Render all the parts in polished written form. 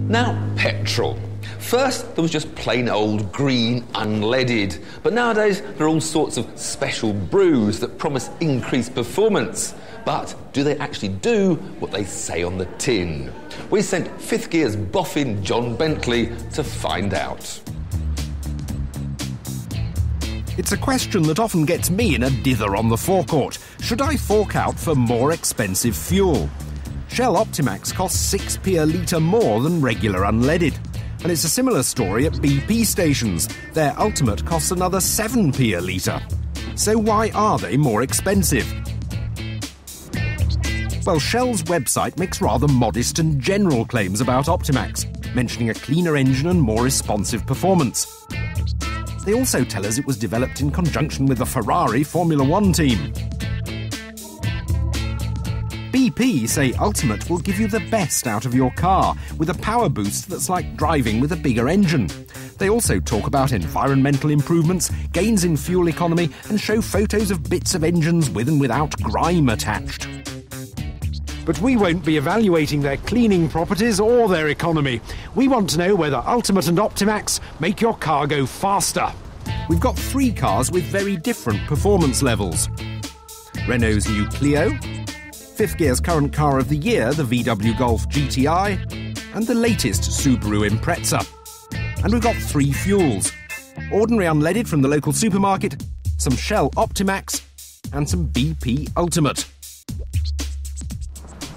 Now, petrol. First, there was just plain old green unleaded, but nowadays there are all sorts of special brews that promise increased performance. But do they actually do what they say on the tin? We sent Fifth Gear's boffin John Bentley to find out. It's a question that often gets me in a dither on the forecourt. Should I fork out for more expensive fuel? Shell OPTIMAX costs 6p a litre more than regular unleaded. And it's a similar story at BP stations. Their Ultimate costs another 7p a litre. So why are they more expensive? Well, Shell's website makes rather modest and general claims about OPTIMAX, mentioning a cleaner engine and more responsive performance. They also tell us it was developed in conjunction with the Ferrari Formula One team. BP say Ultimate will give you the best out of your car, with a power boost that's like driving with a bigger engine. They also talk about environmental improvements, gains in fuel economy, and show photos of bits of engines with and without grime attached. But we won't be evaluating their cleaning properties or their economy. We want to know whether Ultimate and OPTIMAX make your car go faster. We've got 3 cars with very different performance levels. Renault's new Clio, Fifth Gear's current car of the year, the VW Golf GTI, and the latest Subaru Impreza. And we've got 3 fuels. Ordinary unleaded from the local supermarket, some Shell OPTIMAX, and some BP Ultimate.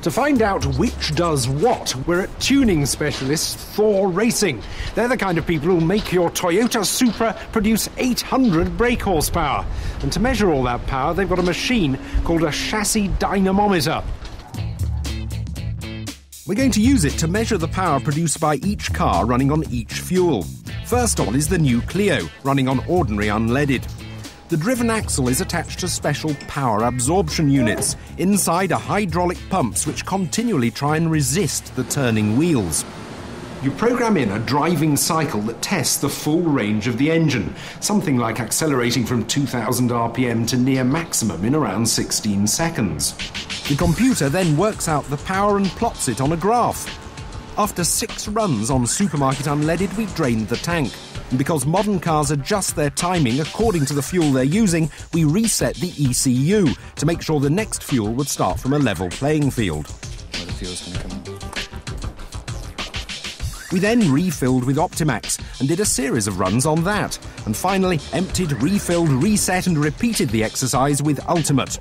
To find out which does what, we're at tuning specialist Thor Racing. They're the kind of people who'll make your Toyota Supra produce 800 brake horsepower. And to measure all that power, they've got a machine called a chassis dynamometer. We're going to use it to measure the power produced by each car running on each fuel. First on is the new Clio, running on ordinary unleaded. The driven axle is attached to special power absorption units. Inside are hydraulic pumps which continually try and resist the turning wheels. You program in a driving cycle that tests the full range of the engine, something like accelerating from 2,000 RPM to near maximum in around 16 seconds. The computer then works out the power and plots it on a graph. After 6 runs on supermarket unleaded, we drained the tank. And because modern cars adjust their timing according to the fuel they're using, we reset the ECU to make sure the next fuel would start from a level playing field. Where the fuel's going to come in. We then refilled with OPTIMAX and did a series of runs on that, and finally emptied, refilled, reset and repeated the exercise with Ultimate.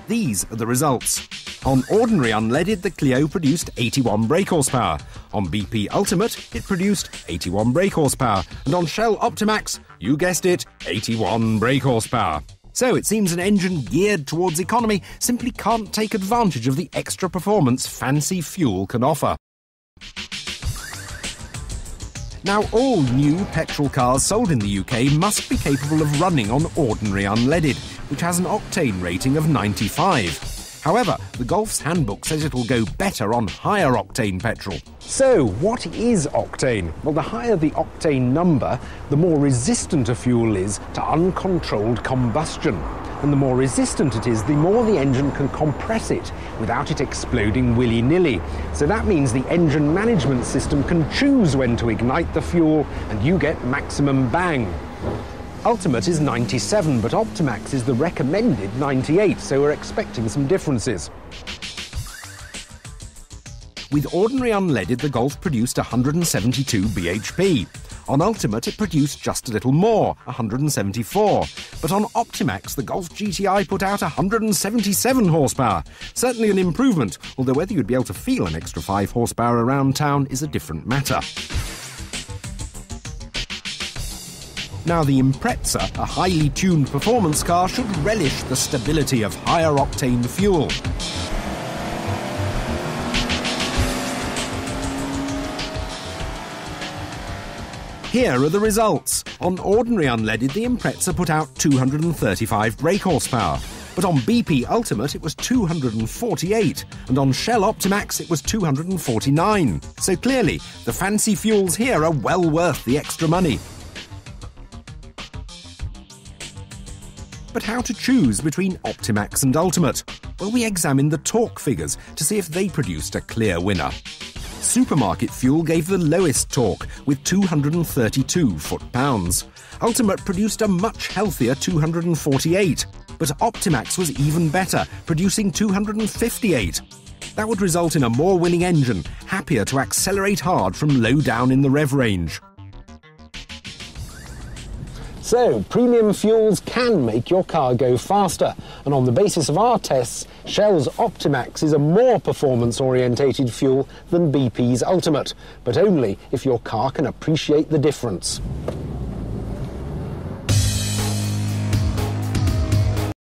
These are the results. On ordinary unleaded, the Clio produced 81 brake horsepower. On BP Ultimate, it produced 81 brake horsepower. And on Shell OPTIMAX, you guessed it, 81 brake horsepower. So it seems an engine geared towards economy simply can't take advantage of the extra performance fancy fuel can offer. Now, all new petrol cars sold in the UK must be capable of running on ordinary unleaded, which has an octane rating of 95. However, the Golf's handbook says it'll go better on higher octane petrol. So, what is octane? Well, the higher the octane number, the more resistant a fuel is to uncontrolled combustion. And the more resistant it is, the more the engine can compress it without it exploding willy-nilly. So that means the engine management system can choose when to ignite the fuel and you get maximum bang. Ultimate is 97, but OPTIMAX is the recommended 98, so we're expecting some differences. With ordinary unleaded, the Golf produced 172 bhp. On Ultimate, it produced just a little more, 174. But on OPTIMAX, the Golf GTI put out 177 horsepower. Certainly an improvement, although whether you'd be able to feel an extra 5 horsepower around town is a different matter. Now, the Impreza, a highly tuned performance car, should relish the stability of higher octane fuel. Here are the results. On ordinary unleaded, the Impreza put out 235 brake horsepower. But on BP Ultimate, it was 248. And on Shell OPTIMAX, it was 249. So clearly, the fancy fuels here are well worth the extra money. But how to choose between OPTIMAX and Ultimate? Well, we examined the torque figures to see if they produced a clear winner. Supermarket fuel gave the lowest torque, with 232 foot-pounds. Ultimate produced a much healthier 248, but OPTIMAX was even better, producing 258. That would result in a more winning engine, happier to accelerate hard from low down in the rev range. So, premium fuels can make your car go faster, and on the basis of our tests, Shell's OPTIMAX is a more performance-orientated fuel than BP's Ultimate, but only if your car can appreciate the difference.